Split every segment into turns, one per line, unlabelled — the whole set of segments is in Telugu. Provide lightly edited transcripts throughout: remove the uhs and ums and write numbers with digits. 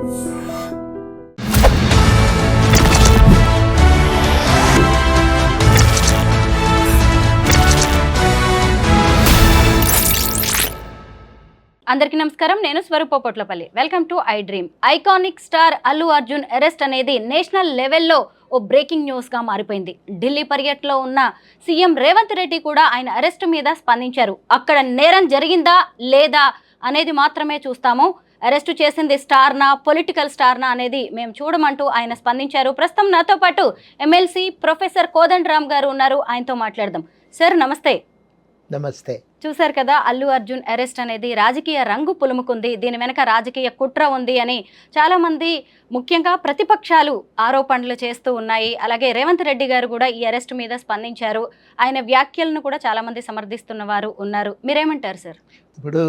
అందరికీ నమస్కారం. నేను Swaroopa Potlapalli. Welcome to I Dream. Iconic star Allu Arjun arrest అనేది నేషనల్ లెవెల్లో ఓ బ్రేకింగ్ న్యూస్గా మారిపోయింది. ఢిల్లీ పర్యటనలో ఉన్న సీఎం రేవంత్ రెడ్డి కూడా ఆయన అరెస్ట్ మీద స్పందించారు. అక్కడ నేరం జరిగిందా లేదా అనేది మాత్రమే చూస్తాము, అరెస్టు చేసింది స్టార్నా పొలిటికల్ స్టార్నా అనేది మేము చూడమంటూ ఆయన స్పందించారు. ప్రస్తుతం నాతో పాటు ఎమ్మెల్సీ ప్రొఫెసర్ కోదండరామ్ గారు ఉన్నారు. ఆయనతో మాట్లాడదాం. సార్ నమస్తే.
నమస్తే.
చూశారు కదా, అల్లు అర్జున్ అరెస్ట్ అనేది రాజకీయ రంగు పులుముకుంది, దీని వెనక రాజకీయ కుట్ర ఉంది అని చాలామంది ముఖ్యంగా ప్రతిపక్షాలు ఆరోపణలు చేస్తూ ఉన్నాయి. అలాగే రేవంత్ రెడ్డి గారు కూడా ఈ అరెస్ట్ మీద స్పందించారు. ఆయన వ్యాఖ్యలను కూడా చాలామంది సమర్థిస్తున్న వారు ఉన్నారు. మీరేమంటారు సార్?
ఇప్పుడు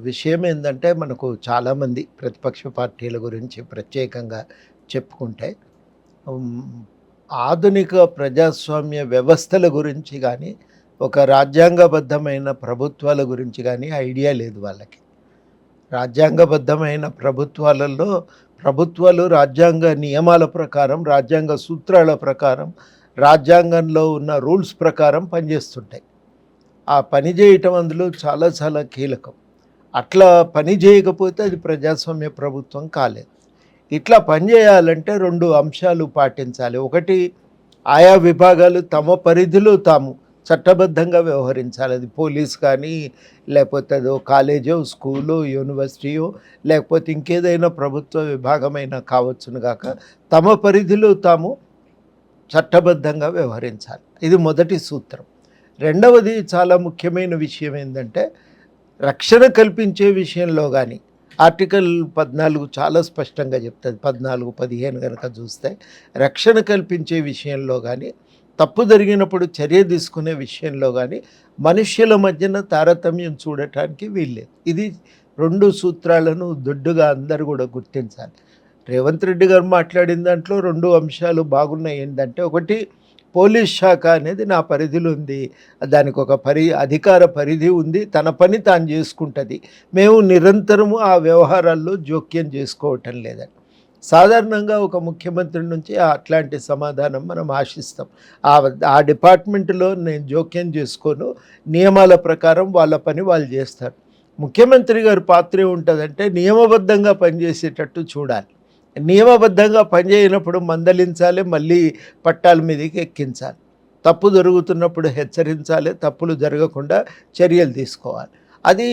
విషయం ఏంటంటే, మనకు చాలామంది ప్రతిపక్ష పార్టీల గురించి ప్రత్యేకంగా చెప్పుకుంటే ఆధునిక ప్రజాస్వామ్య వ్యవస్థల గురించి కానీ ఒక రాజ్యాంగబద్ధమైన ప్రభుత్వాల గురించి కానీ ఐడియా లేదు వాళ్ళకి. రాజ్యాంగబద్ధమైన ప్రభుత్వాలలో ప్రభుత్వాలు రాజ్యాంగ నియమాల ప్రకారం, రాజ్యాంగ సూత్రాల ప్రకారం, రాజ్యాంగంలో ఉన్న రూల్స్ ప్రకారం పనిచేస్తుంటాయి. ఆ పని చేయటం అందులో చాలా చాలా కీలకం. అట్లా పని చేయకపోతే అది ప్రజాస్వామ్య ప్రభుత్వం కాలేదు. ఇట్లా పనిచేయాలంటే రెండు అంశాలు పాటించాలి. ఒకటి, ఆయా విభాగాలు తమ పరిధిలో తాము చట్టబద్ధంగా వ్యవహరించాలి. అది పోలీస్ కానీ, లేకపోతే అదో కాలేజో, స్కూలో, యూనివర్సిటీయో, లేకపోతే ఇంకేదైనా ప్రభుత్వ విభాగమైనా కావచ్చును గాక, తమ పరిధిలో తాము చట్టబద్ధంగా వ్యవహరించాలి. ఇది మొదటి సూత్రం. రెండవది, చాలా ముఖ్యమైన విషయం ఏంటంటే, రక్షణ కల్పించే విషయంలో కానీ ఆర్టికల్ 14 చాలా స్పష్టంగా చెప్తుంది. 14, 15 కనుక చూస్తే రక్షణ కల్పించే విషయంలో కానీ, తప్పు జరిగినప్పుడు చర్య తీసుకునే విషయంలో కానీ మనుష్యుల మధ్యన తారతమ్యం చూడటానికి వీల్లేదు. ఇది రెండు సూత్రాలను దొడ్డుగా అందరూ కూడా గుర్తించాలి. రేవంత్ రెడ్డి గారు మాట్లాడిన దాంట్లో రెండు అంశాలు బాగున్నాయి. ఏంటంటే, ఒకటి, పోలీస్ శాఖ అనేది నా పరిధిలో ఉంది, దానికి ఒక అధికార పరిధి ఉంది, తన పని తాను చేసుకుంటుంది, మేము నిరంతరము ఆ వ్యవహారాల్లో జోక్యం చేసుకోవటం లేదని. సాధారణంగా ఒక ముఖ్యమంత్రి నుంచి అట్లాంటి సమాధానం మనం ఆశిస్తాం. ఆ డిపార్ట్మెంట్లో నేను జోక్యం చేసుకోను, నియమాల ప్రకారం వాళ్ళ పని వాళ్ళు చేస్తారు. ముఖ్యమంత్రి గారి పాత్ర ఏముంటుందంటే, నియమబద్ధంగా పనిచేసేటట్టు చూడాలి. నియమబద్ధంగా పనిచేయనప్పుడు మందలించాలి, మళ్ళీ పట్టాల మీదకి ఎక్కించాలి. తప్పు జరుగుతున్నప్పుడు హెచ్చరించాలి, తప్పులు జరగకుండా చర్యలు తీసుకోవాలి. అది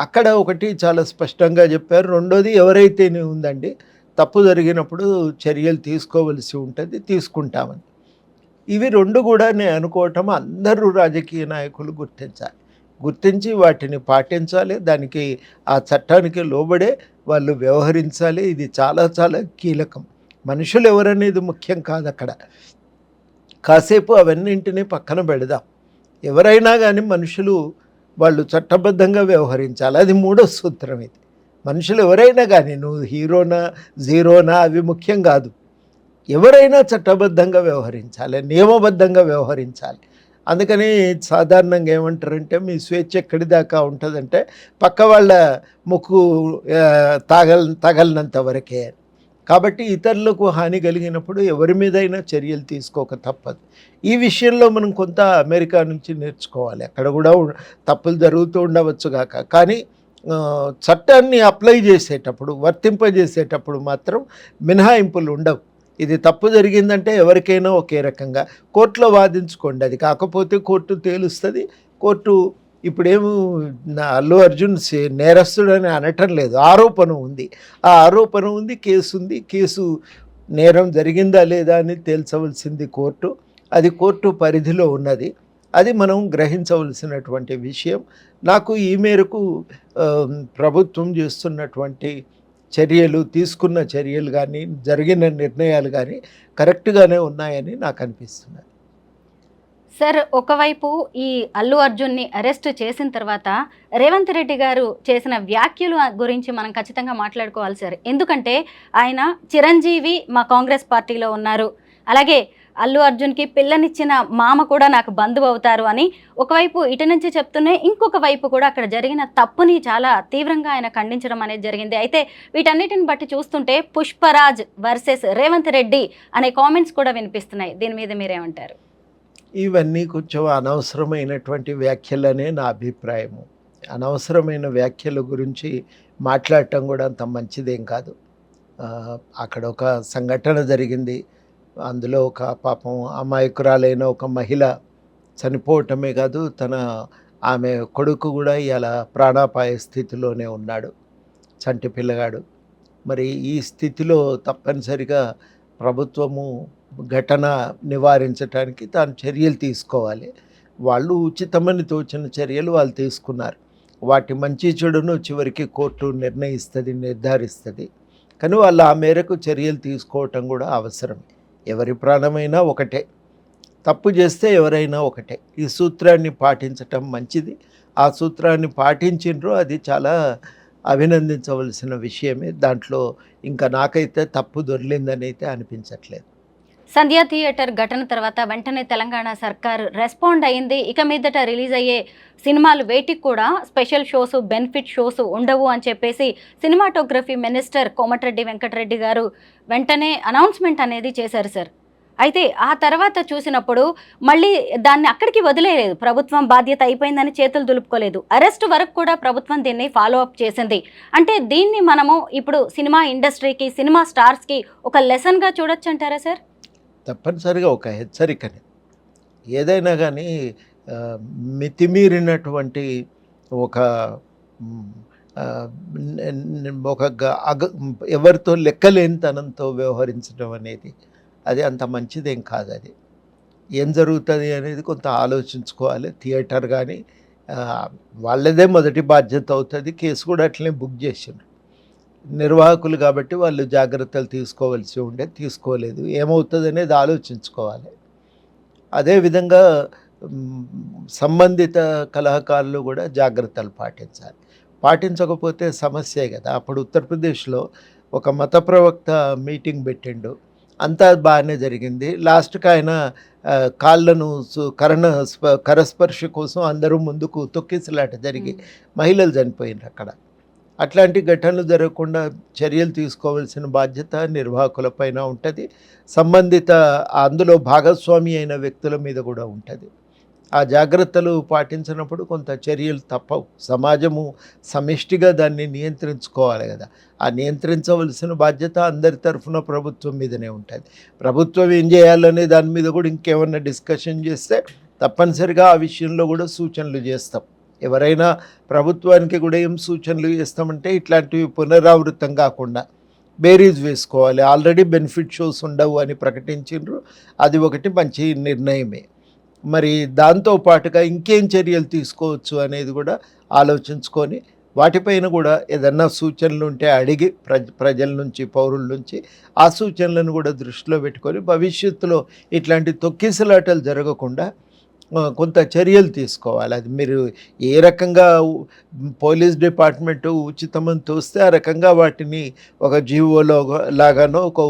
అక్కడ ఒకటి చాలా స్పష్టంగా చెప్పారు. రెండోది, ఎవరైతేనే ఉందండి, తప్పు జరిగినప్పుడు చర్యలు తీసుకోవలసి ఉంటుంది, తీసుకుంటామని. ఇవి రెండు కూడా నేను అనుకోవటం అందరూ రాజకీయ నాయకులు గుర్తించి వాటిని పాటించాలి. దానికి ఆ చట్టానికి లోబడే వాళ్ళు వ్యవహరించాలి. ఇది చాలా చాలా కీలకం. మనుషులు ఎవరనేది ముఖ్యం కాదు. అక్కడ కాసేపు అవన్నింటినీ పక్కన పెడదాం. ఎవరైనా కానీ మనుషులు వాళ్ళు చట్టబద్ధంగా వ్యవహరించాలి. అది మూడో సూత్రం. ఇది మనుషులు ఎవరైనా కానీ, నువ్వు హీరోనా జీరోనా అవి ముఖ్యం కాదు. ఎవరైనా చట్టబద్ధంగా వ్యవహరించాలి, నియమబద్ధంగా వ్యవహరించాలి. అందుకని సాధారణంగా ఏమంటారంటే, మీ స్వేచ్ఛ ఎక్కడి దాకా ఉంటుందంటే పక్క వాళ్ళ ముక్కు తగలనంత వరకే. కాబట్టి ఇతరులకు హాని కలిగినప్పుడు ఎవరి మీదైనా చర్యలు తీసుకోక తప్పదు. ఈ విషయంలో మనం కొంత అమెరికా నుంచి నేర్చుకోవాలి. అక్కడ కూడా తప్పులు జరుగుతూ ఉండవచ్చు గాక, కానీ చట్టాన్ని అప్లై చేసేటప్పుడు, వర్తింపజేసేటప్పుడు మాత్రం మినహాయింపులు ఉండవు. ఇది తప్పు జరిగిందంటే ఎవరికైనా ఒకే రకంగా కోర్టులో వాదించుకోండి. అది కాకపోతే కోర్టు తేలుస్తుంది. కోర్టు ఇప్పుడేమో అల్లు అర్జున్ నేరస్తుడని అనటం లేదు, ఆరోపణ ఉంది. ఆ ఆరోపణ ఉంది, కేసు ఉంది. కేసు నేరం జరిగిందా లేదా అని తేల్చవలసింది కోర్టు. అది కోర్టు పరిధిలో ఉన్నది. అది మనం గ్రహించవలసినటువంటి విషయం. నాకు ఈ మేరకు ప్రభుత్వం చేస్తున్నటువంటి చర్యలు, తీసుకున్న చర్యలు కానీ, జరిగిన నిర్ణయాలు కానీ కరెక్ట్గానే ఉన్నాయని నాకు అనిపిస్తున్నది.
సార్, ఒకవైపు ఈ అల్లు అర్జున్ని అరెస్ట్ చేసిన తర్వాత రేవంత్ రెడ్డి గారు చేసిన వ్యాఖ్యలు గురించి మనం ఖచ్చితంగా మాట్లాడుకోవాలి సార్. ఎందుకంటే ఆయన చిరంజీవి మా కాంగ్రెస్ పార్టీలో ఉన్నారు, అలాగే అల్లు అర్జున్కి పిల్లనిచ్చిన మామ కూడా నాకు బంధువు అవుతారు అని ఒకవైపు ఇటు నుంచి చెప్తూనే ఇంకొక వైపు కూడా అక్కడ జరిగిన తప్పుని చాలా తీవ్రంగా ఆయన ఖండించడం అనేది జరిగింది. అయితే వీటన్నిటిని బట్టి చూస్తుంటే పుష్పరాజ్ వర్సెస్ రేవంత్ రెడ్డి అనే కామెంట్స్ కూడా వినిపిస్తున్నాయి. దీని మీద మీరేమంటారు?
ఇవన్నీ కొంచెం అనవసరమైనటువంటి వ్యాఖ్యలనే నా అభిప్రాయము. అనవసరమైన వ్యాఖ్యల గురించి మాట్లాడటం కూడా అంత మంచిదేం కాదు. అక్కడ ఒక సంఘటన జరిగింది. అందులో ఒక పాపం అమాయకురాలైన ఒక మహిళ చనిపోవటమే కాదు, ఆమె కొడుకు కూడా ఇలా ప్రాణాపాయ స్థితిలోనే ఉన్నాడు, చంటి పిల్లగాడు. మరి ఈ స్థితిలో తప్పనిసరిగా ప్రభుత్వము ఘటన నివారించడానికి తాను చర్యలు తీసుకోవాలి. వాళ్ళు ఉచితమని తోచిన చర్యలు వాళ్ళు తీసుకున్నారు. వాటి మంచి చెడును చివరికి కోర్టు నిర్ధారిస్తుంది. కానీ వాళ్ళు ఆ మేరకు చర్యలు తీసుకోవటం కూడా అవసరం. ఎవరి ప్రాణమైనా ఒకటే, తప్పు చేస్తే ఎవరైనా ఒకటే. ఈ సూత్రాన్ని పాటించటం మంచిది. ఆ సూత్రాన్ని పాటించిండ్రో అది చాలా అభినందించవలసిన విషయమే. దాంట్లో ఇంకా నాకైతే తప్పు దొర్లిందని అయితే అనిపించట్లేదు.
సంధ్యా థియేటర్ ఘటన తర్వాత వెంటనే తెలంగాణ సర్కార్ రెస్పాండ్ అయింది. ఇక మీదట రిలీజ్ అయ్యే సినిమాలు వేటికి కూడా స్పెషల్ షోస్, బెనిఫిట్ షోస్ ఉండవు అని చెప్పేసి సినిమాటోగ్రఫీ మినిస్టర్ కోమటిరెడ్డి వెంకటరెడ్డి గారు వెంటనే అనౌన్స్మెంట్ అనేది చేశారు సార్. అయితే ఆ తర్వాత చూసినప్పుడు మళ్ళీ దాన్ని అక్కడికి వదిలేయలేదు. ప్రభుత్వం బాధ్యత అయిపోయిందని చేతులు దులుపుకోలేదు. అరెస్ట్ వరకు కూడా ప్రభుత్వం దీన్ని ఫాలో అప్ చేసింది. అంటే దీన్ని మనము ఇప్పుడు సినిమా ఇండస్ట్రీకి, సినిమా స్టార్స్కి ఒక లెసన్గా చూడొచ్చు అంటారా సార్?
తప్పనిసరిగా ఒక హెచ్చరికనే. ఏదైనా కానీ మితిమీరినటువంటి ఒక ఎవరితో లెక్కలేనితనంతో వ్యవహరించడం అనేది అది అంత మంచిదేం కాదు. అది ఏం జరుగుతుంది అనేది కొంత ఆలోచించుకోవాలి. థియేటర్ కానీ వాళ్ళదే మొదటి బాధ్యత అవుతుంది. కేసు కూడా అట్లనే బుక్ చేసిండ్రు. నిర్వాహకులు కాబట్టి వాళ్ళు జాగ్రత్తలు తీసుకోవాల్సి ఉండే తీసుకోలేదు. ఏమవుతుంది అనేది ఆలోచించుకోవాలి. అదేవిధంగా సంబంధిత కళాకారులు కూడా జాగ్రత్తలు పాటించాలి. పాటించకపోతే సమస్యే కదా. అప్పుడు ఉత్తరప్రదేశ్లో ఒక మత ప్రవక్త మీటింగ్ పెట్టిండు. అంతా బాగానే జరిగింది. లాస్ట్కి ఆయన కాళ్ళను కరస్పర్శ కోసం అందరూ ముందుకు తొక్కిసలాట జరిగి మహిళలు చనిపోయినారు అక్కడ. అట్లాంటి ఘటనలు జరగకుండా చర్యలు తీసుకోవాల్సిన బాధ్యత నిర్వాహకులపైన ఉంటుంది. సంబంధిత అందులో భాగస్వామి అయిన వ్యక్తుల మీద కూడా ఉంటుంది. ఆ జాగ్రత్తలు పాటించినప్పుడు కొంత చర్యలు తప్పవు. సమాజము సమిష్టిగా దాన్ని నియంత్రించుకోవాలి కదా. ఆ నియంత్రించవలసిన బాధ్యత అందరి తరఫున ప్రభుత్వం మీదనే ఉంటుంది. ప్రభుత్వం ఏం చేయాలనే దాని మీద కూడా ఇంకేమన్నా డిస్కషన్ చేస్తే తప్పనిసరిగా ఆ విషయంలో కూడా సూచనలు చేస్తాం. ఎవరైనా ప్రభుత్వానికి కూడా ఏం సూచనలు చేస్తామంటే ఇట్లాంటివి పునరావృతం కాకుండా బేరీజ్ వేసుకోవాలి. ఆల్రెడీ బెనిఫిట్ షోస్ ఉండవు అని ప్రకటించిండ్రు. అది ఒకటి మంచి నిర్ణయమే. మరి దాంతో పాటుగా ఇంకేం చర్యలు తీసుకోవచ్చు అనేది కూడా ఆలోచించుకొని వాటిపైన కూడా ఏదన్నా సూచనలు ఉంటే అడిగి ప్రజల నుంచి, పౌరుల నుంచి ఆ సూచనలను కూడా దృష్టిలో పెట్టుకొని భవిష్యత్తులో ఇట్లాంటి తొక్కిసలాటలు జరగకుండా కొంత చర్యలు తీసుకోవాలి. అది మీరు ఏ రకంగా పోలీస్ డిపార్ట్మెంటు ఉచితమని తోస్తే ఆ రకంగా వాటిని ఒక జీవోలో లాగానో ఒక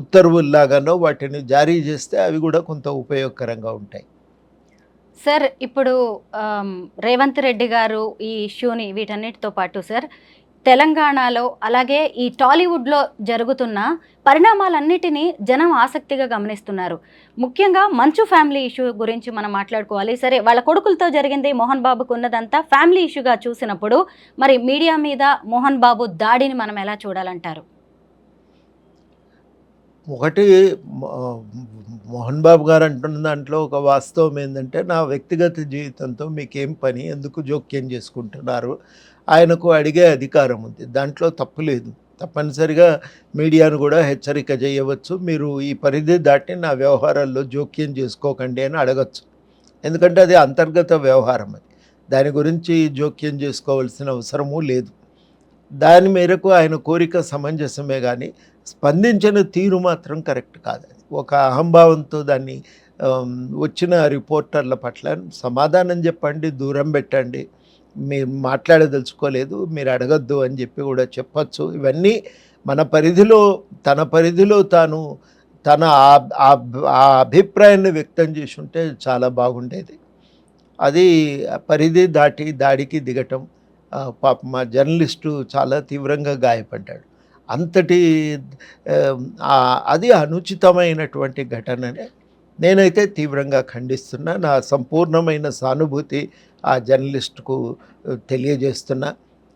ఉత్తర్వుల్లాగానో వాటిని జారీ చేస్తే అవి కూడా కొంత ఉపయోగకరంగా ఉంటాయి.
సార్ ఇప్పుడు రేవంత్ రెడ్డి గారు ఈ ఇష్యూని వీటన్నిటితో పాటు సార్ తెలంగాణలో అలాగే ఈ టాలీవుడ్లో జరుగుతున్న పరిణామాలన్నిటినీ జనం ఆసక్తిగా గమనిస్తున్నారు. ముఖ్యంగా మంచు ఫ్యామిలీ ఇష్యూ గురించి మనం మాట్లాడుకోవాలి. సరే, వాళ్ళ కొడుకులతో జరిగింది, మోహన్ బాబుకు ఉన్నదంతా ఫ్యామిలీ ఇష్యూగా చూసినప్పుడు మరి మీడియా మీద మోహన్ బాబు దాడిని మనం ఎలా చూడాలంటారు?
ఒకటి మోహన్ బాబు గారు అంటున్న దాంట్లో ఒక వాస్తవం ఏంటంటే, నా వ్యక్తిగత జీవితంతో మీకేం పని, ఎందుకు జోక్యం చేసుకుంటున్నారు, ఆయనకు అడిగే అధికారం ఉంది, దాంట్లో తప్పు లేదు. తప్పనిసరిగా మీడియాను కూడా హెచ్చరిక చేయవచ్చు. మీరు ఈ పరిధి దాటి నా వ్యవహారాల్లో జోక్యం చేసుకోకండి అని అడగచ్చు. ఎందుకంటే అది అంతర్గత వ్యవహారం. అది దాని గురించి జోక్యం చేసుకోవాల్సిన అవసరమూ లేదు. దాని మేరకు ఆయన కోరిక సమంజసమే, కానీ స్పందించిన తీరు మాత్రం కరెక్ట్ కాదు. అది ఒక అహంభావంతో దాన్ని వచ్చిన రిపోర్టర్ల పట్ల సమాధానం చెప్పండి, దూరం పెట్టండి, మీరు మాట్లాడదలుచుకోలేదు, మీరు అడగద్దు అని చెప్పి కూడా చెప్పచ్చు. ఇవన్నీ మన పరిధిలో, తన పరిధిలో తాను తన ఆ అభిప్రాయాన్ని వ్యక్తం చేసి ఉంటే చాలా బాగుండేది. అది పరిధి దాటి దాడికి దిగటం, పాపం మా జర్నలిస్టు చాలా తీవ్రంగా గాయపడ్డాడు. అంతటి అది అనుచితమైనటువంటి ఘటననే నేనైతే తీవ్రంగా ఖండిస్తున్నా. నా సంపూర్ణమైన సానుభూతి ఆ జర్నలిస్ట్‌కు తెలియజేస్తున్నా.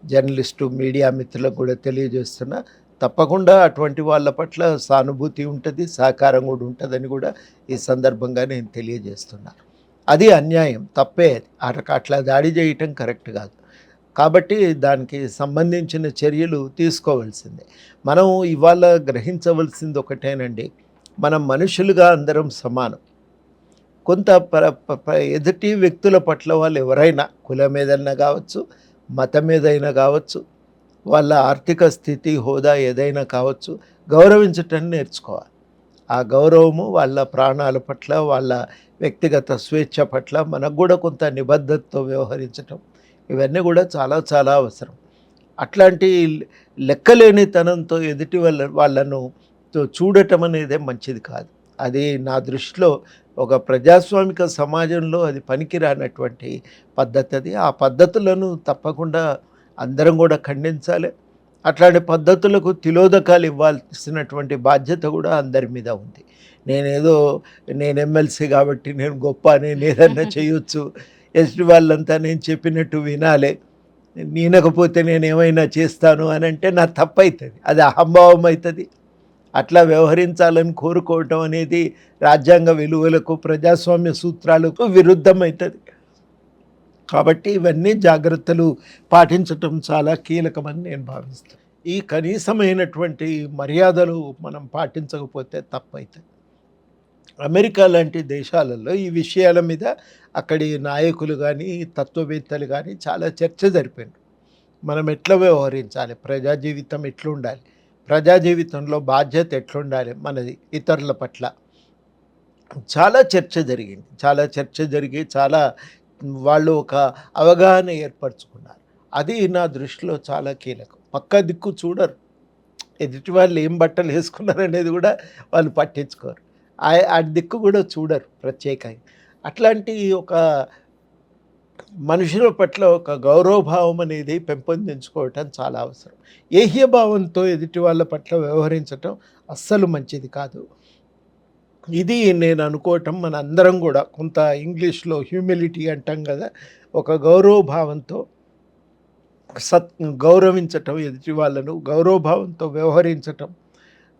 జర్నలిస్టు, మీడియా మిత్రులకు కూడా తెలియజేస్తున్నా. తప్పకుండా అటువంటి వాళ్ళ పట్ల సానుభూతి ఉంటది, సహకారం కూడా ఉంటదని కూడా ఈ సందర్భంగా నేను తెలియజేస్తున్నా. అది అన్యాయం, తప్పే అది. అట్లా దాడి చేయటం కరెక్ట్ కాదు. కాబట్టి దానికి సంబంధించిన చర్యలు తీసుకోవాల్సిందే. మనం ఇవాళ గ్రహించవలసింది ఒకటేనండి, మనం మనుషులుగా అందరం సమానం. కొంత ఎదుటి వ్యక్తుల పట్ల వాళ్ళు ఎవరైనా కులం ఏదైనా కావచ్చు, మతం ఏదైనా కావచ్చు, వాళ్ళ ఆర్థిక స్థితి, హోదా ఏదైనా కావచ్చు, గౌరవించటం నేర్చుకోవాలి. ఆ గౌరవము వాళ్ళ ప్రాణాల పట్ల, వాళ్ళ వ్యక్తిగత స్వేచ్ఛ పట్ల మనకు కూడా కొంత నిబద్ధతతో వ్యవహరించటం, ఇవన్నీ కూడా చాలా చాలా అవసరం. అట్లాంటి లెక్కలేనితనంతో ఎదుటి వాళ్ళను చూడటం అనేదే మంచిది కాదు. అది నా దృష్టిలో ఒక ప్రజాస్వామిక సమాజంలో అది పనికిరానటువంటి పద్ధతి అది. ఆ పద్ధతులను తప్పకుండా అందరం కూడా ఖండించాలి. అట్లాంటి పద్ధతులకు తిలోదకాలు ఇవ్వాల్సినటువంటి బాధ్యత కూడా అందరి మీద ఉంది. నేను ఎమ్మెల్సీ కాబట్టి నేను గొప్ప, నేను ఏదన్నా చేయొచ్చు, ఎస్టీ వాళ్ళంతా నేను చెప్పినట్టు వినాలి, వినకపోతే నేను ఏమైనా చేస్తాను అని అంటే నా తప్పవుతుంది, అది అహంభావం అవుతుంది. అట్లా వ్యవహరించాలని కోరుకోవటం అనేది రాజ్యాంగ విలువలకు, ప్రజాస్వామ్య సూత్రాలకు విరుద్ధమవుతుంది. కాబట్టి ఇవన్నీ జాగ్రత్తలు పాటించటం చాలా కీలకమని నేను భావిస్తాను. ఈ కనీసమైనటువంటి మర్యాదలు మనం పాటించకపోతే తప్పవుతుంది. అమెరికా లాంటి దేశాలలో ఈ విషయాల మీద అక్కడి నాయకులు కానీ, తత్వవేత్తలు కానీ చాలా చర్చ జరిపారు. మనం ఎట్లా వ్యవహరించాలి, ప్రజా జీవితం ఎట్లుండాలి, ప్రజా జీవితంలో బాధ్యత ఎట్లుండాలి మనది ఇతరుల పట్ల, చాలా చర్చ జరిగింది. చాలా వాళ్ళు ఒక అవగాహన ఏర్పరచుకున్నారు. అది నా దృష్టిలో చాలా కీలకం. పక్క దిక్కు చూడరు, ఎదుటి వాళ్ళు ఏం బట్టలు వేసుకున్నారనేది కూడా వాళ్ళు పట్టించుకోరు. ఆ దిక్కు కూడా చూడరు ప్రత్యేకంగా. అట్లాంటి ఒక మనుషుల పట్ల ఒక గౌరవభావం అనేది పెంపొందించుకోవటం చాలా అవసరం. ఏహ్యభావంతో ఎదుటి వాళ్ళ పట్ల వ్యవహరించటం అస్సలు మంచిది కాదు. ఇది నేను అనుకోవటం మన అందరం కూడా కొంత ఇంగ్లీష్లో హ్యూమిలిటీ అంటాం కదా, ఒక గౌరవభావంతో గౌరవించటం, ఎదుటి వాళ్ళను గౌరవభావంతో వ్యవహరించటం,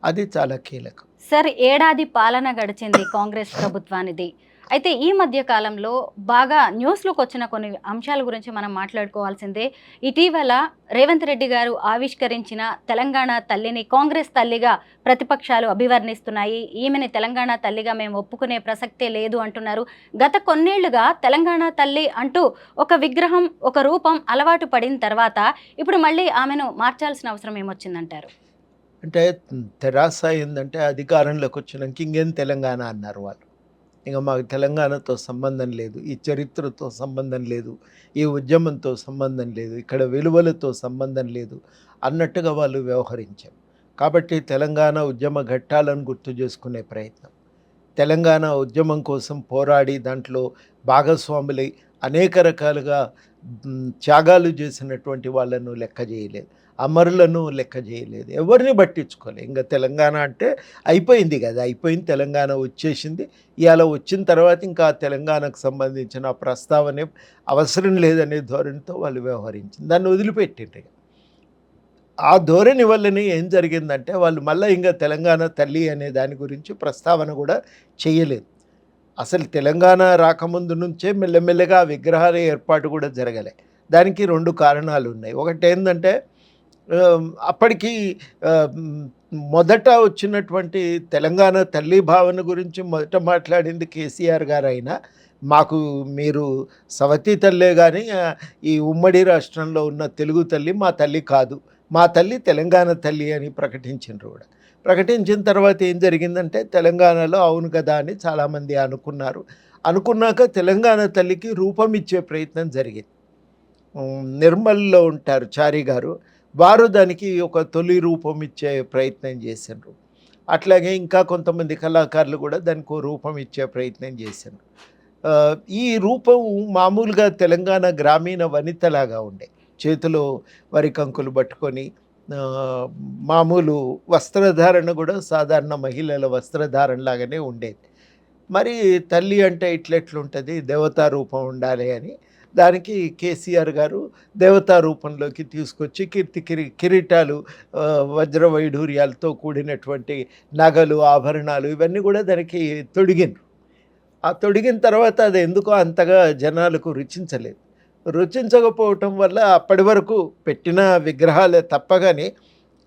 అది చాలా కీలకం.
సార్, ఏడాది పాలన గడిచింది కాంగ్రెస్ ప్రభుత్వానిది. అయితే ఈ మధ్య కాలంలో బాగా న్యూస్లోకి వచ్చిన కొన్ని అంశాల గురించి మనం మాట్లాడుకోవాల్సిందే. ఇటీవల రేవంత్ రెడ్డి గారు ఆవిష్కరించిన తెలంగాణ తల్లిని కాంగ్రెస్ తల్లిగా ప్రతిపక్షాలు అభివర్ణిస్తున్నాయి. ఈమెని తెలంగాణ తల్లిగా మేము ఒప్పుకునే ప్రసక్తే లేదు అంటున్నారు. గత కొన్నేళ్లుగా తెలంగాణ తల్లి అంటూ ఒక విగ్రహం, ఒక రూపం అలవాటు పడిన తర్వాత ఇప్పుడు మళ్ళీ ఆమెను మార్చాల్సిన అవసరం ఏమొచ్చిందంటారు?
అంటే తెరాస ఏందంటే అధికారంలోకి వచ్చినాక ఇంకేం తెలంగాణ అన్నారు వాళ్ళు. ఇంకా మాకు తెలంగాణతో సంబంధం లేదు, ఈ చరిత్రతో సంబంధం లేదు, ఈ ఉద్యమంతో సంబంధం లేదు, ఇక్కడ విలువలతో సంబంధం లేదు అన్నట్టుగా వాళ్ళు వ్యవహరించారు. కాబట్టి తెలంగాణ ఉద్యమ ఘట్టాలను గుర్తు చేసుకునే ప్రయత్నం, తెలంగాణ ఉద్యమం కోసం పోరాడి దాంట్లో భాగస్వాములై అనేక రకాలుగా త్యాగాలు చేసినటువంటి వాళ్ళను లెక్క చేయలేదు, అమరులను లెక్క చేయలేదు, ఎవరిని పట్టించుకోలేదు. ఇంకా తెలంగాణ అంటే అయిపోయింది కదా, అయిపోయింది, తెలంగాణ వచ్చేసింది. ఇవాళ వచ్చిన తర్వాత ఇంకా తెలంగాణకు సంబంధించిన ప్రస్తావనే అవసరం లేదనే ధోరణితో వాళ్ళు వ్యవహరించింది, దాన్ని వదిలిపెట్టిండ్రు. ఆ ధోరణి వల్లనే ఏం జరిగిందంటే వాళ్ళు మళ్ళీ ఇంకా తెలంగాణ తల్లి అనే దాని గురించి ప్రస్తావన కూడా చేయలేదు. అసలు తెలంగాణ రాకముందు నుంచే మెల్లమెల్లగా విగ్రహాల ఏర్పాటు కూడా జరగలే. దానికి 2 కారణాలు ఉన్నాయి. ఒకటి ఏంటంటే అప్పటికి మొదట వచ్చినటువంటి తెలంగాణ తల్లి భావన గురించి మొదట మాట్లాడింది కేసీఆర్ గారు. అయినా మాకు మీరు సవతి తల్లే కానీ ఈ ఉమ్మడి రాష్ట్రంలో ఉన్న తెలుగు తల్లి మా తల్లి కాదు, మా తల్లి తెలంగాణ తల్లి అని ప్రకటించారు కూడా. ప్రకటించిన తర్వాత ఏం జరిగిందంటే తెలంగాణలో అవును కదా అని చాలామంది అనుకున్నాక తెలంగాణ తల్లికి రూపం ఇచ్చే ప్రయత్నం జరిగింది. నిర్మల్లో ఉంటారు చారి గారు, వారు దానికి ఒక తొలి రూపం ఇచ్చే ప్రయత్నం చేశారు. అట్లాగే ఇంకా కొంతమంది కళాకారులు కూడా దానికి ఓ రూపం ఇచ్చే ప్రయత్నం చేశారు. ఈ రూపం మామూలుగా తెలంగాణ గ్రామీణ వనితలాగా ఉండే. చేతిలో వరికంకులు పట్టుకొని మామూలు వస్త్రధారణ కూడా సాధారణ మహిళల వస్త్రధారణ లాగానే ఉండేది. మరి తల్లి అంటే ఇట్లెట్లుంటుంది, దేవతా రూపం ఉండాలి అని దానికి కేసీఆర్ గారు దేవతా రూపంలోకి తీసుకొచ్చి కిరీటాలు, వజ్ర వైఢూర్యాలతో కూడినటువంటి నగలు, ఆభరణాలు ఇవన్నీ కూడా దానికి తొడిగిన్రు. ఆ తొడిగిన తర్వాత అది ఎందుకో అంతగా జనాలకు రుచించలేదు. రుచించకపోవటం వల్ల అప్పటి వరకు పెట్టిన విగ్రహాలే తప్ప గాని,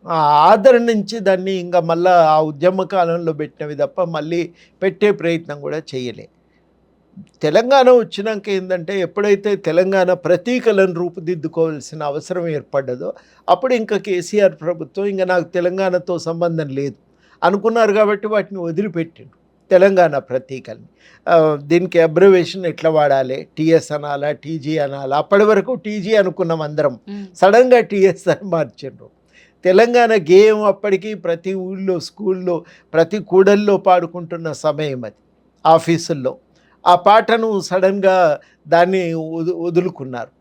ఆ ఆదరణ నుంచి దాన్ని ఇంక మళ్ళా ఆ ఉద్యమ కాలంలో పెట్టినవి తప్ప మళ్ళీ పెట్టే ప్రయత్నం కూడా చేయలే. తెలంగాణ వచ్చినాక ఏందంటే, ఎప్పుడైతే తెలంగాణ ప్రతీకలను రూపుదిద్దుకోవాల్సిన అవసరం ఏర్పడ్డదో, అప్పుడు ఇంకా కేసీఆర్ ప్రభుత్వం ఇంక నాకు తెలంగాణతో సంబంధం లేదు అనుకున్నారు కాబట్టి వాటిని వదిలిపెట్టిండ్రు తెలంగాణ ప్రతీకల్ని. దీనికి అబ్రివేషన్ ఎట్లా వాడాలి, టీఎస్ అనాలా, టీజీ అనాలా? అప్పటి వరకు టీజీ అనుకున్నాం అందరం, సడన్గా టీఎస్ అని మార్చిండ్రు. తెలంగాణ గేయం అప్పటికి ప్రతి ఊళ్ళో, స్కూల్లో, ప్రతి కూడల్లో పాడుకుంటున్న సమయం అది. ఆఫీసుల్లో ఆ పాటను సడన్గా దాన్ని వదులుకున్నారు.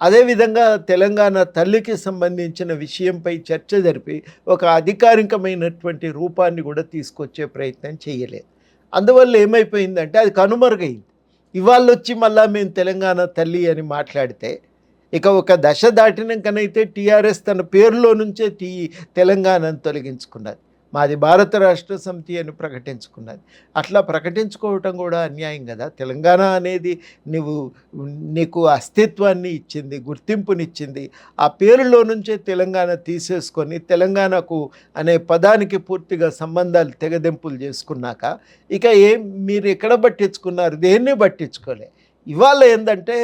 అదేవిధంగా తెలంగాణ తల్లికి సంబంధించిన విషయంపై చర్చ జరిపి ఒక అధికారికమైనటువంటి రూపాన్ని కూడా తీసుకొచ్చే ప్రయత్నం చేయలేదు. అందువల్ల ఏమైపోయిందంటే అది కనుమరుగైంది. ఇవాళ వచ్చి మళ్ళా మేము తెలంగాణ తల్లి అని మాట్లాడితే, ఇక ఒక దశ దాటినాకనైతే టీఆర్ఎస్ తన పేరులో నుంచే తెలంగాణను తొలగించుకున్నది. మాది భారత రాష్ట్ర సమితి అని ప్రకటించుకున్నది. అట్లా ప్రకటించుకోవటం కూడా అన్యాయం కదా. తెలంగాణ అనేది నీకు అస్తిత్వాన్ని ఇచ్చింది, గుర్తింపునిచ్చింది. ఆ పేరులో నుంచే తెలంగాణ తీసేసుకొని తెలంగాణకు అనే పదానికి పూర్తిగా సంబంధాలు తెగదెంపులు చేసుకున్నాక ఇక మీరు ఎక్కడ పట్టించుకున్నారు? దేన్ని పట్టించుకోలే. ఇవాళ ఏంటంటే,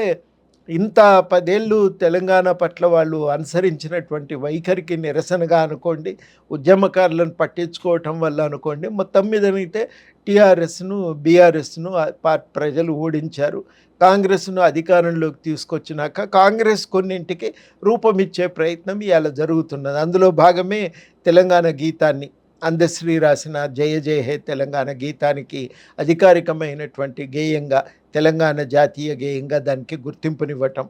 ఇంత 10 ఏళ్ళు తెలంగాణ పట్ల వాళ్ళు అనుసరించినటువంటి వైఖరికి నిరసనగా అనుకోండి, ఉద్యమకారులను పట్టించుకోవటం వల్ల అనుకోండి, మొత్తం మీదనైతే టీఆర్ఎస్ను, బీఆర్ఎస్ను ప్రజలు ఓడించారు. కాంగ్రెస్ను అధికారంలోకి తీసుకొచ్చినాక కాంగ్రెస్ కొన్నింటికి రూపమిచ్చే ప్రయత్నం ఇవాళ జరుగుతున్నది. అందులో భాగమే తెలంగాణ గీతాన్ని అందశ్రీ రాసిన జయ జయ హే తెలంగాణ గీతానికి అధికారికమైనటువంటి గేయంగా, తెలంగాణ జాతీయ గేయంగా దానికి గుర్తింపునివ్వటం.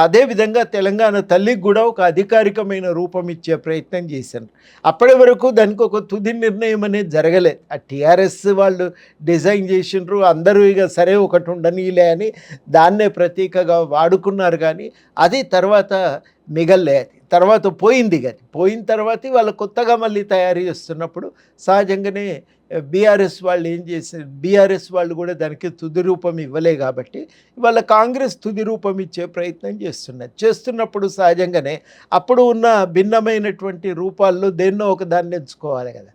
అదేవిధంగా తెలంగాణ తల్లికి కూడా ఒక అధికారికమైన రూపం ఇచ్చే ప్రయత్నం చేశారు. అప్పటి వరకు దానికి ఒక తుది నిర్ణయం అనేది జరగలేదు. ఆ టీఆర్ఎస్ వాళ్ళు డిజైన్ చేసిండ్రు, అందరూ ఇక సరే ఒకటి ఉండనీలే అని దాన్నే ప్రతీకగా వాడుకున్నారు. కానీ అది తర్వాత మిగల్లే. అది తర్వాత పోయింది. అది పోయిన తర్వాత వాళ్ళు కొత్తగా మళ్ళీ తయారు చేస్తున్నప్పుడు సహజంగానే బీఆర్ఎస్ వాళ్ళు ఏం చేశారు, బీఆర్ఎస్ వాళ్ళు కూడా దానికి తుది రూపం ఇవ్వలే కాబట్టి ఇవాళ కాంగ్రెస్ తుది రూపం ఇచ్చే ప్రయత్నం చేస్తున్నప్పుడు సహజంగానే అప్పుడు ఉన్న భిన్నమైనటువంటి రూపాల్లో దేన్నో ఒక దాన్ని ఎంచుకోవాలి కదా.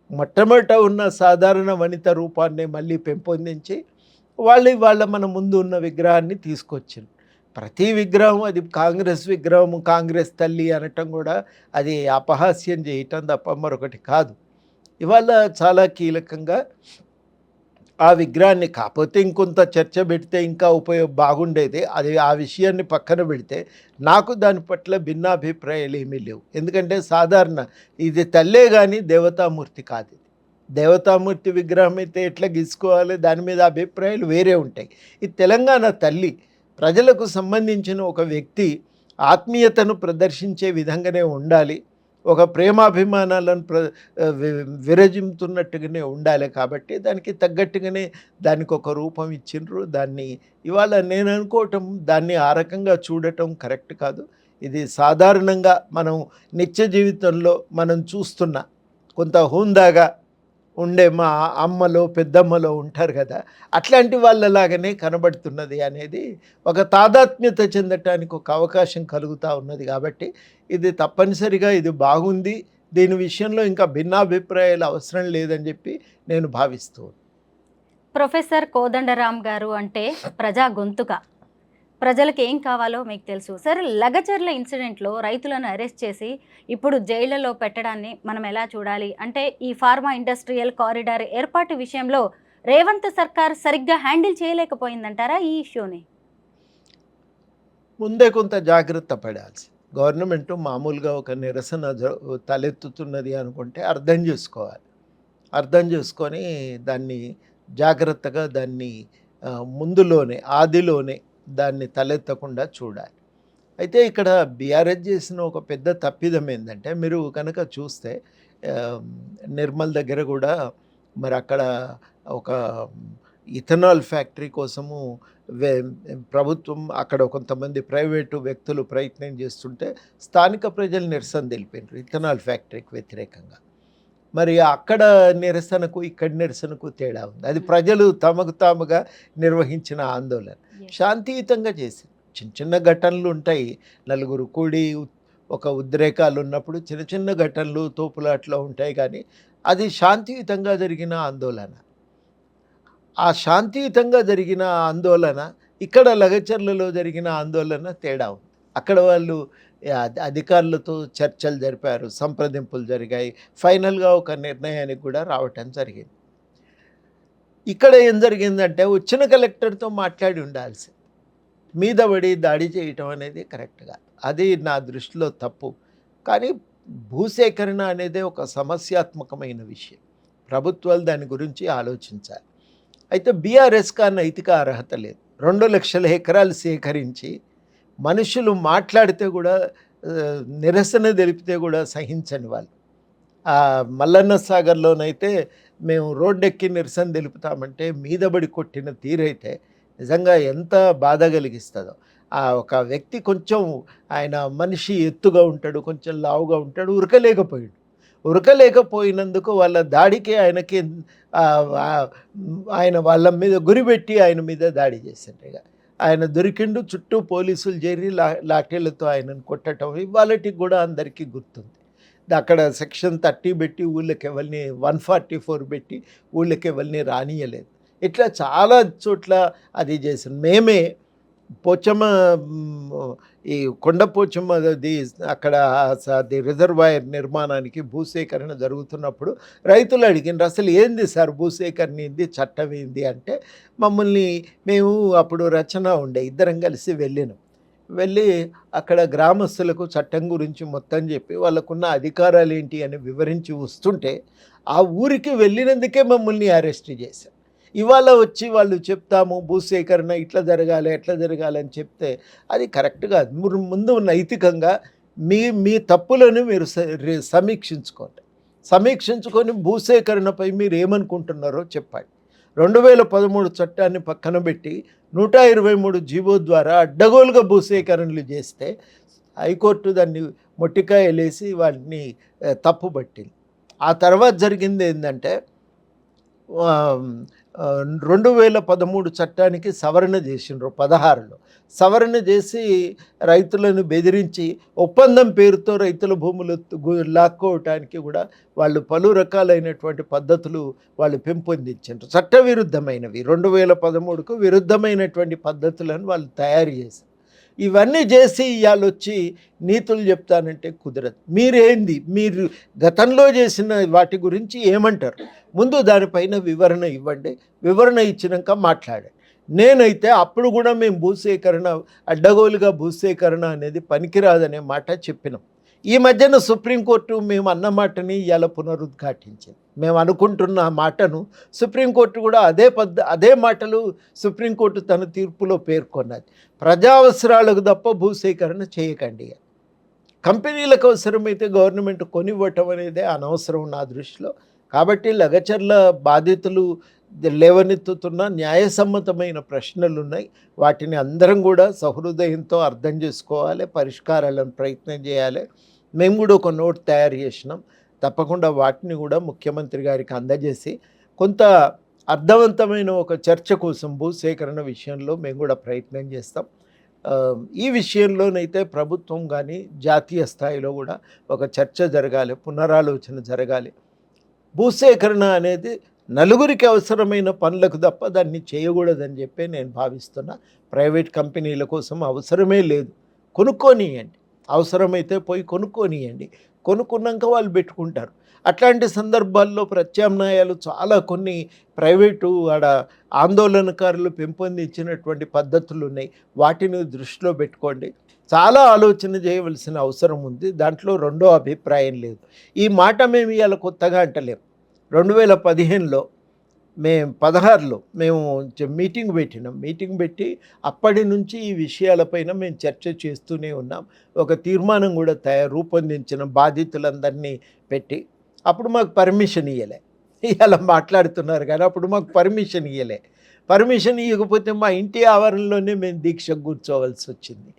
మొట్టమొదట ఉన్న సాధారణ వనిత రూపాన్ని మళ్ళీ పెంపొందించి వాళ్ళ మన ముందు ఉన్న విగ్రహాన్ని తీసుకొచ్చింది. ప్రతి విగ్రహం అది కాంగ్రెస్ విగ్రహం, కాంగ్రెస్ తల్లి అనటం కూడా అది అపహాస్యం చేయటం తప్ప మరొకటి కాదు. ఇవాళ చాలా కీలకంగా ఆ విగ్రహాన్ని, కాకపోతే ఇంకొంత చర్చ పెడితే ఇంకా బాగుండేది. అది ఆ విషయాన్ని పక్కన పెడితే నాకు దాని పట్ల భిన్నాభిప్రాయాలు ఏమీ లేవు. ఎందుకంటే సాధారణ ఇది తల్లే కానీ దేవతామూర్తి కాదు. దేవతామూర్తి విగ్రహం అయితే ఎట్లా గీసుకోవాలి, దాని మీద అభిప్రాయాలు వేరే ఉంటాయి. ఈ తెలంగాణ తల్లి ప్రజలకు సంబంధించిన ఒక వ్యక్తి, ఆత్మీయతను ప్రదర్శించే విధంగానే ఉండాలి, ఒక ప్రేమాభిమానాలను విరజిమ్తున్నట్టుగానే ఉండాలి. కాబట్టి దానికి తగ్గట్టుగానే దానికి ఒక రూపం ఇచ్చిండ్రు. దాన్ని ఇవాళ నేను అనుకోవటం, దాన్ని ఆ రకంగా చూడటం కరెక్ట్ కాదు. ఇది సాధారణంగా మనం నిత్య జీవితంలో మనం చూస్తున్న కొంత హుందాగా ఉండే మా అమ్మలో, పెద్దమ్మలో ఉంటారు కదా, అట్లాంటి వాళ్ళలాగానే కనబడుతున్నది అనేది ఒక తాదాత్మ్యత చెందటానికి ఒక అవకాశం కలుగుతూ ఉన్నది. కాబట్టి ఇది తప్పనిసరిగా ఇది బాగుంది. దీని విషయంలో ఇంకా భిన్నాభిప్రాయాలు అవసరం లేదని చెప్పి నేను భావిస్తూ.
ప్రొఫెసర్ కోదండరామ్ గారు అంటే ప్రజా గొంతుక, ప్రజలకు ఏం కావాలో మీకు తెలుసు. సరే, లగచర్ల ఇన్సిడెంట్లో రైతులను అరెస్ట్ చేసి ఇప్పుడు జైళ్లలో పెట్టడాన్ని మనం ఎలా చూడాలి? అంటే ఈ ఫార్మా ఇండస్ట్రియల్ కారిడార్ ఏర్పాటు విషయంలో రేవంత్ సర్కార్ సరిగ్గా హ్యాండిల్ చేయలేకపోయిందంటారా ఈ ఇష్యూని?
ముందే కొంత జాగ్రత్త పడాల్సి. గవర్నమెంట్ మామూలుగా ఒక నిరసన తలెత్తుతున్నది అనుకుంటే అర్థం చేసుకోవాలి. అర్థం చేసుకొని దాన్ని జాగ్రత్తగా దాన్ని ముందులోనే ఆదిలోనే దాన్ని తలెత్తకుండా చూడాలి. అయితే ఇక్కడ బీఆర్ఎస్ చేసిన ఒక పెద్ద తప్పిదం ఏందంటే, మీరు కనుక చూస్తే ఆహ్, నిర్మల్ దగ్గర గూడా మరి అక్కడ ఒక ఇథనాల్ ఫ్యాక్టరీ కోసము వె ప్రభుత్వం అక్కడ కొంతమంది ప్రైవేటు వ్యక్తులు ప్రయత్నం చేస్తుంటే స్థానిక ప్రజలు నిరసన తెలిపారు ఇథనాల్ ఫ్యాక్టరీకి వ్యతిరేకంగా. మరి అక్కడ నిరసనకు, ఇక్కడి నిరసనకు తేడా ఉంది. అది ప్రజలు తమకు తాముగా నిర్వహించిన ఆందోళన. శాంతియుతంగా చేసింది. చిన్న చిన్న ఘటనలు ఉంటాయి. నలుగురు కూడి ఒక ఉద్రేకాలు ఉన్నప్పుడు చిన్న చిన్న ఘటనలు, తోపులాటలు ఉంటాయి కానీ అది శాంతియుతంగా జరిగిన ఆందోళన. ఆ శాంతియుతంగా జరిగిన ఆందోళన, ఇక్కడ లగచర్లలో జరిగిన ఆందోళన తేడా ఉంది. అక్కడ వాళ్ళు అధికారులతో చర్చలు జరిపారు, సంప్రదింపులు జరిగాయి. ఫైనల్‌గా ఒక నిర్ణయానికి కూడా రావటం జరిగింది. ఇక్కడ ఏం జరిగిందంటే వచ్చిన కలెక్టర్‌తో మాట్లాడి ఉండాల్సింది. మీద పడి దాడి చేయటం అనేది కరెక్ట్ కాదు. అది నా దృష్టిలో తప్పు. కానీ భూసేకరణ అనేది ఒక సమస్యాత్మకమైన విషయం. ప్రభుత్వాలు దాని గురించి ఆలోచించాలి. అయితే బీఆర్ఎస్‌కి ఆ నైతిక అర్హత లేదు. 2,00,000 ఎకరాలు సేకరించి మనుషులు మాట్లాడితే కూడా నిరసన తెలిపితే కూడా సహించని వాళ్ళు. మల్లన్న సాగర్‌లోనైతే మేము రోడ్డెక్కి నిరసన తెలుపుతామంటే మీదబడి కొట్టిన తీరైతే నిజంగా ఎంత బాధ కలిగిస్తుందో. ఒక వ్యక్తి కొంచెం ఆయన మనిషి ఎత్తుగా ఉంటాడు, కొంచెం లావుగా ఉంటాడు, ఉరకలేకపోయాడు. ఉరకలేకపోయినందుకు వాళ్ళ దాడికి ఆయనకి ఆయన వాళ్ళ మీద గురిపెట్టి ఆయన మీద దాడి చేశారు. ఇక ఆయన దొరికిండు, చుట్టూ పోలీసులు చేరి లాఠీలతో ఆయనను కొట్టడం ఇవాళటికి కూడా అందరికీ గుర్తుంది. అక్కడ సెక్షన్ 30 పెట్టి ఊళ్ళకి ఎవరిని 144 పెట్టి ఊళ్ళకి ఎవరిని రానియలేదు. ఇట్లా చాలా చోట్ల అది చేసింది. మేమే పోచమ్మ ఈ కొండ పోచమ్మది అక్కడ అది రిజర్వాయర్ నిర్మాణానికి భూసేకరణ జరుగుతున్నప్పుడు రైతులు అడిగినారు, అసలు ఏంది సార్ భూసేకరణ ఏంది, చట్టం ఏంది అంటే, మమ్మల్ని మేము అప్పుడు రచన ఉండే ఇద్దరం కలిసి వెళ్ళి అక్కడ గ్రామస్తులకు చట్టం గురించి మొత్తం చెప్పి వాళ్ళకున్న అధికారాలు ఏంటి అని వివరించి వస్తుంటే ఆ ఊరికి వెళ్ళినందుకే మమ్మల్ని అరెస్ట్ చేశారు. ఇవాళ వచ్చి వాళ్ళు చెప్తాము భూసేకరణ ఇట్లా జరగాలి ఎట్లా జరగాలి అని చెప్తే అది కరెక్ట్ కాదు. ముందు నైతికంగా మీ తప్పులను మీరు సమీక్షించుకొని భూసేకరణపై మీరు ఏమనుకుంటున్నారో చెప్పండి. 2013 చట్టాన్ని పక్కన పెట్టి 123 జీవో ద్వారా అడ్డగోలుగా భూసేకరణలు చేస్తే హైకోర్టు దాన్ని మొట్టికాయలేసి వాటిని తప్పుపట్టింది. ఆ తర్వాత జరిగింది ఏంటంటే 2013 చట్టానికి సవరణ చేసిండ్రు 16లో. సవరణ చేసి రైతులను బెదిరించి ఒప్పందం పేరుతో రైతుల భూములు లాక్కోవటానికి కూడా వాళ్ళు పలు రకాలైనటువంటి పద్ధతులు వాళ్ళు పెంపొందించారు. చట్టవిరుద్ధమైనవి 2013కు విరుద్ధమైనటువంటి పద్ధతులను వాళ్ళు తయారు చేశారు. ఇవన్నీ చేసి ఇవాళ వచ్చి నీతులు చెప్తానంటే కుదరదు. మీరు గతంలో చేసిన వాటి గురించి ఏమంటారు? ముందు దానిపైన వివరణ ఇవ్వండి. వివరణ ఇచ్చినాక మాట్లాడండి. నేనైతే అప్పుడు కూడా మేము భూసేకరణ అడ్డగోలుగా భూసేకరణ అనేది పనికిరాదనే మాట చెప్పినాం. ఈ మధ్యన సుప్రీంకోర్టు మేము అన్న మాటని ఇవాళ పునరుద్ఘాటించింది. మేము అనుకుంటున్న మాటను సుప్రీంకోర్టు కూడా అదే మాటలు సుప్రీంకోర్టు తన తీర్పులో పేర్కొన్నది. ప్రజా అవసరాలకు తప్ప భూసేకరణ చేయకండి. కంపెనీలకు అవసరమైతే గవర్నమెంట్ కొనివ్వటం అనేది అనవసరం నా దృష్టిలో. కాబట్టి లగచర్ల బాధితులు లేవనెత్తుతున్న న్యాయసమ్మతమైన ప్రశ్నలు ఉన్నాయి. వాటిని అందరం కూడా సహృదయంతో అర్థం చేసుకోవాలి, పరిష్కారాలను ప్రయత్నం చేయాలి. మేము కూడా ఒక నోట్ తయారు చేసినాం. తప్పకుండా వాటిని కూడా ముఖ్యమంత్రి గారికి అందజేసి కొంత అర్థవంతమైన ఒక చర్చ కోసం భూసేకరణ విషయంలో మేము కూడా ప్రయత్నం చేస్తాం. ఈ విషయంలోనైతే ప్రభుత్వం కానీ జాతీయ స్థాయిలో కూడా ఒక చర్చ జరగాలి, పునరాలోచన జరగాలి. భూసేకరణ అనేది నలుగురికి అవసరమైన పనులకు తప్ప దాన్ని చేయకూడదని చెప్పి నేను భావిస్తున్నా. ప్రైవేట్ కంపెనీల కోసం అవసరమే లేదు, కొనుక్కోనియండి. అవసరమైతే పోయి కొనుక్కోనియండి. కొనుక్కున్నాక వాళ్ళు పెట్టుకుంటారు. అట్లాంటి సందర్భాల్లో ప్రత్యామ్నాయాలు చాలా కొన్ని ప్రైవేటు ఆందోళనకారులు పెంపొందించినటువంటి పద్ధతులు ఉన్నాయి. వాటిని దృష్టిలో పెట్టుకోండి. చాలా ఆలోచన చేయవలసిన అవసరం ఉంది. దాంట్లో రెండో అభిప్రాయం లేదు. ఈ మాట మేము ఇవాళ కొత్తగా అంటలేం. 2015లో మేము 16లో మేము మీటింగ్ పెట్టినాం. మీటింగ్ పెట్టి అప్పటి నుంచి ఈ విషయాలపైన మేము చర్చ చేస్తూనే ఉన్నాం. ఒక తీర్మానం కూడా రూపొందించిన బాధితులందరినీ పెట్టి. అప్పుడు మాకు పర్మిషన్ ఇయ్యలే. ఇవాళ మాట్లాడుతున్నారు కానీ అప్పుడు మాకు పర్మిషన్ ఇయ్యలే. పర్మిషన్ ఇవ్వకపోతే మా ఇంటి ఆవరణలోనే మేము దీక్షకు కూర్చోవలసి వచ్చింది.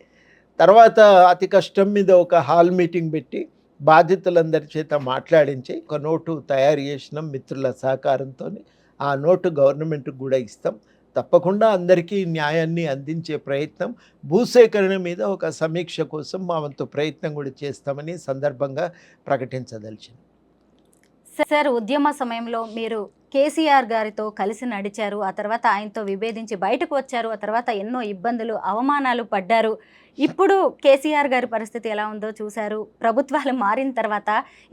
తర్వాత అతి కష్టం మీద ఒక హాల్ మీటింగ్ పెట్టి బాధితులందరి చేత మాట్లాడించి ఒక నోటు తయారు చేసినాం మిత్రుల సహకారంతోని. ఆ నోటు గవర్నమెంట్‌కి కూడా ఇస్తాం. తప్పకుండా అందరికీ న్యాయాన్ని అందించే ప్రయత్నం, భూసేకరణ మీద ఒక సమీక్ష కోసం మా వంతు ప్రయత్నం కూడా చేస్తామని సందర్భంగా ప్రకటించదలిచాను.
సార్, ఉద్యమ సమయంలో మీరు కేసీఆర్ గారితో కలిసి నడిచారు. ఆ తర్వాత ఆయనతో విభేదించి బయటకు వచ్చారు. ఆ తర్వాత ఎన్నో ఇబ్బందులు, అవమానాలు పడ్డారు. ఇప్పుడు కేసీఆర్ గారి పరిస్థితి ఎలా ఉందో చూశారు. ప్రభుత్వాలు మారిన తర్వాత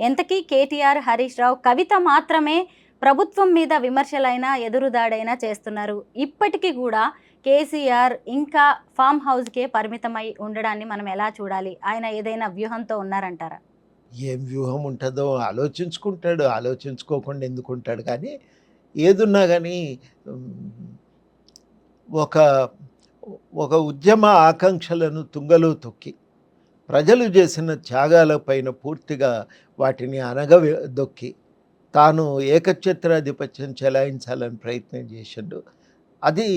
ఎంతకీ కేటీఆర్, హరీష్ రావు, కవిత మాత్రమే ప్రభుత్వం మీద విమర్శలైనా ఎదురుదాడైనా చేస్తున్నారు. ఇప్పటికీ కూడా కేసీఆర్ ఇంకా ఫామ్ హౌస్కే పరిమితమై ఉండడాన్ని మనం ఎలా చూడాలి? ఆయన ఏదైనా వ్యూహంతో ఉన్నారంటారా?
ఏం వ్యూహం ఉంటుందో ఆలోచించుకుంటాడు. ఆలోచించుకోకుండా ఎందుకుంటాడు కానీ ఏదున్నా కానీ ఒక ఒక ఉద్యమ ఆకాంక్షలను తుంగలో తొక్కి ప్రజలు చేసిన త్యాగాలపైన పూర్తిగా వాటిని దొక్కి తాను ఏకఛత్రాధిపత్యం చెలాయించాలని ప్రయత్నం చేసిండు. అది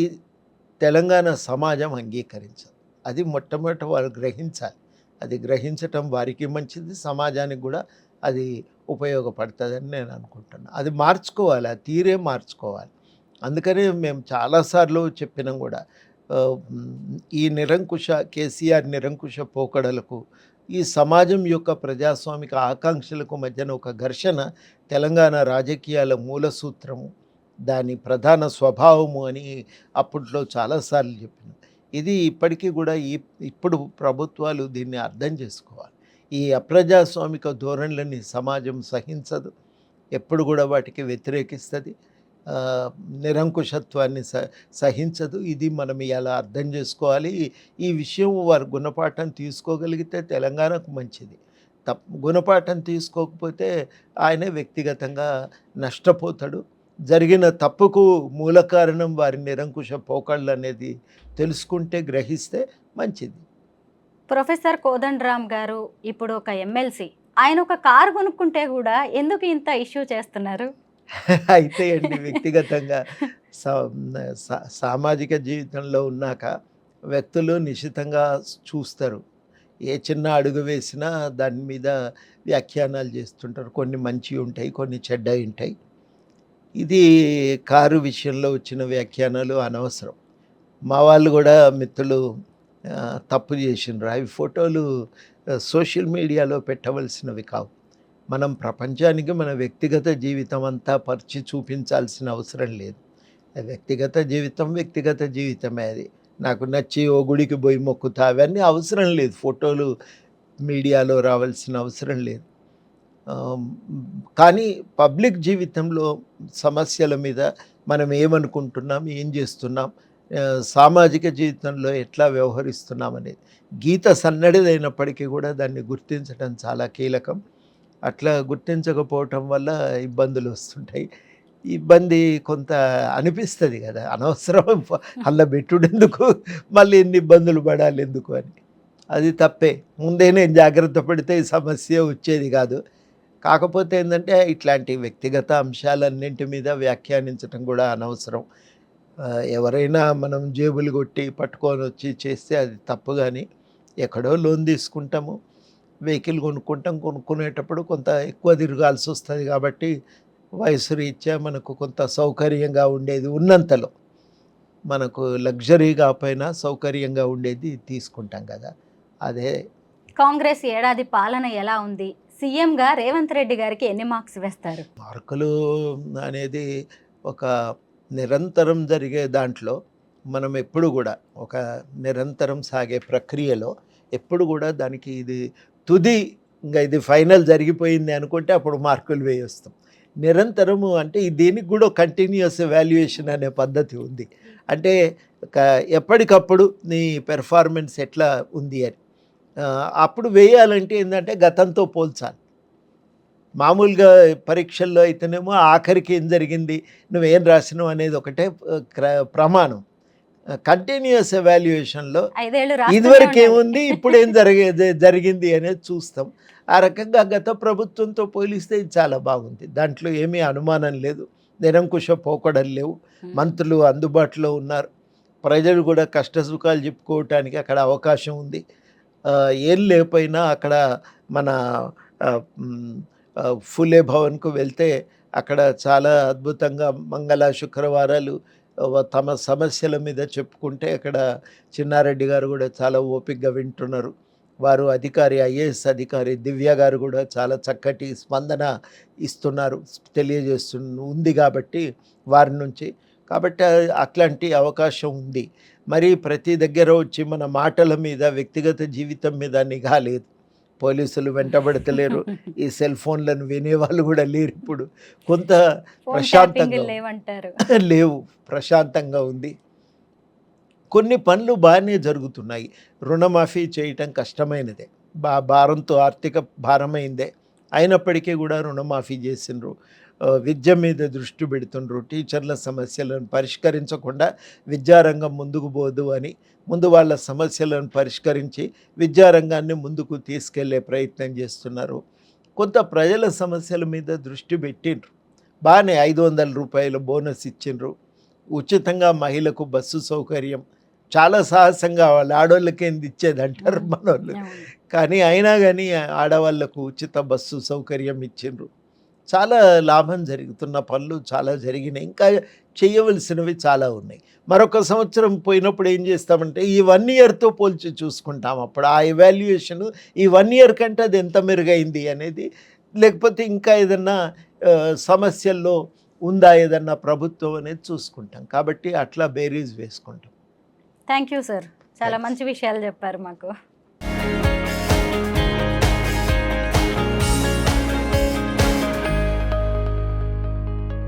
తెలంగాణ సమాజం అంగీకరించదు. అది మొట్టమొదట వారు గ్రహించాలి. అది గ్రహించటం వారికి మంచిది, సమాజానికి కూడా అది ఉపయోగపడుతుందని నేను అనుకుంటున్నాను. అది మార్చుకోవాలి, ఆ తీరే మార్చుకోవాలి. అందుకనే మేము చాలాసార్లు చెప్పినాం కూడా, ఈ కేసీఆర్ నిరంకుశ పోకడలకు, ఈ సమాజం యొక్క ప్రజాస్వామిక ఆకాంక్షలకు మధ్యన ఒక ఘర్షణ తెలంగాణ రాజకీయాల మూల సూత్రము, దాని ప్రధాన స్వభావము అని అప్పట్లో చాలాసార్లు చెప్పినాం. ఇది ఇప్పటికీ కూడా ఇప్పుడు ప్రభుత్వాలు దీన్ని అర్థం చేసుకోవాలి. ఈ అప్రజాస్వామిక ధోరణులని సమాజం సహించదు, ఎప్పుడు కూడా వాటికి వ్యతిరేకిస్తుంది, నిరంకుశత్వాన్ని సహించదు. ఇది మనం ఇలా అర్థం చేసుకోవాలి. ఈ విషయం వారు గుణపాఠం తీసుకోగలిగితే తెలంగాణకు మంచిది. గుణపాఠం తీసుకోకపోతే ఆయనే వ్యక్తిగతంగా నష్టపోతాడు. జరిగిన తప్పుకు మూల కారణం వారి నిరంకుశ పోకళ్ళు అనేది తెలుసుకుంటే, గ్రహిస్తే మంచిది.
ప్రొఫెసర్ కోదండరామ్ గారు ఇప్పుడు ఒక ఎమ్మెల్సీ. ఆయన ఒక కారు కొనుక్కుంటే కూడా ఎందుకు ఇంత ఇష్యూ చేస్తున్నారు?
అయితే అండి, వ్యక్తిగతంగా సామాజిక జీవితంలో ఉన్నాక వ్యక్తులు నిశితంగా చూస్తారు. ఏ చిన్న అడుగు వేసినా దాని మీద వ్యాఖ్యానాలు చేస్తుంటారు. కొన్ని మంచివి ఉంటాయి, కొన్ని చెడ్డవి ఉంటాయి. ఇది కారు విషయంలో వచ్చిన వ్యాఖ్యానాలు అనవసరం. మా వాళ్ళు కూడా మిత్రులు తప్పు చేసిండ్రు. అవి ఫోటోలు సోషల్ మీడియాలో పెట్టవలసినవి కావు. మనం ప్రపంచానికి మన వ్యక్తిగత జీవితం అంతా పరిచి చూపించాల్సిన అవసరం లేదు. వ్యక్తిగత జీవితమే. అది నాకు నచ్చి ఓ గుడికి పోయి మొక్కుతా, అవన్నీ అవసరం లేదు. ఫోటోలు మీడియాలో రావాల్సిన అవసరం లేదు. కానీ పబ్లిక్ జీవితంలో సమస్యల మీద మనం ఏమనుకుంటున్నాం, ఏం చేస్తున్నాం, సామాజిక జీవితంలో ఎట్లా వ్యవహరిస్తున్నాం అనేది గీత సన్నడిదైనప్పటికీ కూడా దాన్ని గుర్తించడం చాలా కీలకం. అట్లా గుర్తించకపోవటం వల్ల ఇబ్బందులు వస్తుంటాయి. ఇబ్బంది కొంత అనిపిస్తుంది కదా, అనవసరం అలా పెట్టుడెందుకు, మళ్ళీ ఎన్ని ఇబ్బందులు పడాలి ఎందుకు అని. అది తప్పే. ముందే నేను జాగ్రత్త పడితే ఈ సమస్య వచ్చేది కాదు. కాకపోతే ఏంటంటే ఇట్లాంటి వ్యక్తిగత అంశాలన్నింటి మీద వ్యాఖ్యానించడం కూడా అనవసరం. ఎవరైనా మనం జేబులు కొట్టి పట్టుకొని వచ్చి చేస్తే అది తప్పు. కానీ ఎక్కడో లోన్ తీసుకుంటాము, వెహికల్ కొనుక్కునేటప్పుడు కొంత ఎక్కువ తిరగాల్సి వస్తుంది. కాబట్టి వయసు రీత్యా మనకు కొంత సౌకర్యంగా ఉండేది ఉన్నంతలో, మనకు లగ్జరీ కాకపోయినా సౌకర్యంగా ఉండేది తీసుకుంటాం కదా. అదే.
కాంగ్రెస్ ఏడాది పాలన ఎలా ఉంది? సీఎంగా రేవంత్ రెడ్డి గారికి ఎన్ని మార్క్స్ వేస్తారు?
మార్కులు అనేది ఒక నిరంతరం జరిగే దాంట్లో, మనం ఎప్పుడు కూడా ఒక నిరంతరం సాగే ప్రక్రియలో ఎప్పుడు కూడా దానికి ఇది తుది, ఇంకా ఇది ఫైనల్ జరిగిపోయింది అనుకుంటే అప్పుడు మార్కులు వేయొస్తాం. నిరంతరము అంటే దీనికి కూడా కంటిన్యూస్ ఎవాల్యుయేషన్ అనే పద్ధతి ఉంది. అంటే ఎప్పటికప్పుడు నీ పెర్ఫార్మెన్స్ ఎట్లా ఉంది అని అప్పుడు వేయాలంటే ఏంటంటే గతంతో పోల్చాలి. మామూలుగా పరీక్షల్లో అయితేనేమో ఆఖరికి ఏం జరిగింది, నువ్వేం రాసినావు అనేది ఒకటే ప్రమాణం. కంటిన్యూస్ ఎవాల్యుయేషన్లో
5 ఏళ్ళు రాస్తూనే
ఇదివరకు
ఉండాలి.
ఏముంది, ఇప్పుడు ఏం జరిగింది అనేది చూస్తాం. ఆ రకంగా గత ప్రభుత్వంతో పోలిస్తే ఇది చాలా బాగుంది. దాంట్లో ఏమీ అనుమానం లేదు. నిరంకుశ పోకడలు లేవు. మంత్రులు అందుబాటులో ఉన్నారు. ప్రజలు కూడా కష్ట సుఖాలు చెప్పుకోవటానికి అక్కడ అవకాశం ఉంది. ఏం లేకపోయినా అక్కడ మన ఫులే భవన్కు వెళ్తే అక్కడ చాలా అద్భుతంగా మంగళ శుక్రవారాలు తమ సమస్యల మీద చెప్పుకుంటే అక్కడ చిన్నారెడ్డి గారు కూడా చాలా ఓపికగా వింటున్నారు. వారు అధికారి, ఐఏఎస్ అధికారి దివ్య గారు కూడా చాలా చక్కటి స్పందన ఇస్తున్నారు, ఉంది కాబట్టి వారి నుంచి. కాబట్టి అట్లాంటి అవకాశం ఉంది. మరి ప్రతి దగ్గర వచ్చి మన మాటల మీద, వ్యక్తిగత జీవితం మీద నిఘా లేదు. పోలీసులు వెంటబడతలేరు. ఈ సెల్ ఫోన్లను వినేవాళ్ళు కూడా లేరు. ఇప్పుడు కొంత ప్రశాంతంగా
లేవంటారు.
లేవు, ప్రశాంతంగా ఉంది. కొన్ని పనులు బాగానే జరుగుతున్నాయి. రుణమాఫీ చేయటం కష్టమైనదే, భారంతో ఆర్థిక భారమైందే. అయినప్పటికీ కూడా రుణమాఫీ చేసిండ్రు. విద్య మీద దృష్టి పెడుతుండ్రు. టీచర్ల సమస్యలను పరిష్కరించకుండా విద్యారంగం ముందుకు పోదు అని ముందు వాళ్ళ సమస్యలను పరిష్కరించి విద్యారంగాన్ని ముందుకు తీసుకెళ్లే ప్రయత్నం చేస్తున్నారు. కొంత ప్రజల సమస్యల మీద దృష్టి పెట్టిండ్రు. బాగానే 500 రూపాయల బోనస్ ఇచ్చిండ్రు. ఉచితంగా మహిళకు బస్సు సౌకర్యం చాలా సాహసంగా, వాళ్ళ ఆడవాళ్ళకేంది ఇచ్చేది అంటారు మనోళ్ళు, కానీ అయినా కానీ ఆడవాళ్లకు ఉచిత బస్సు సౌకర్యం ఇచ్చిండ్రు. చాలా లాభం జరుగుతున్న పనులు చాలా జరిగినాయి. ఇంకా చేయవలసినవి చాలా ఉన్నాయి. మరొక సంవత్సరం పోయినప్పుడు ఏం చేస్తామంటే ఈ 1 ఇయర్తో పోల్చి చూసుకుంటాం. అప్పుడు ఆ ఎవాల్యుయేషన్ ఈ 1 ఇయర్ కంటే అది ఎంత మెరుగైంది అనేది, లేకపోతే ఇంకా ఏదన్నా సమస్యల్లో ఉందా ఏదన్నా ప్రభుత్వం అనేది చూసుకుంటాం. కాబట్టి అట్లా బేరీజ్ వేసుకుంటాం.
థ్యాంక్ యూ సార్, చాలా మంచి విషయాలు చెప్పారు మాకు.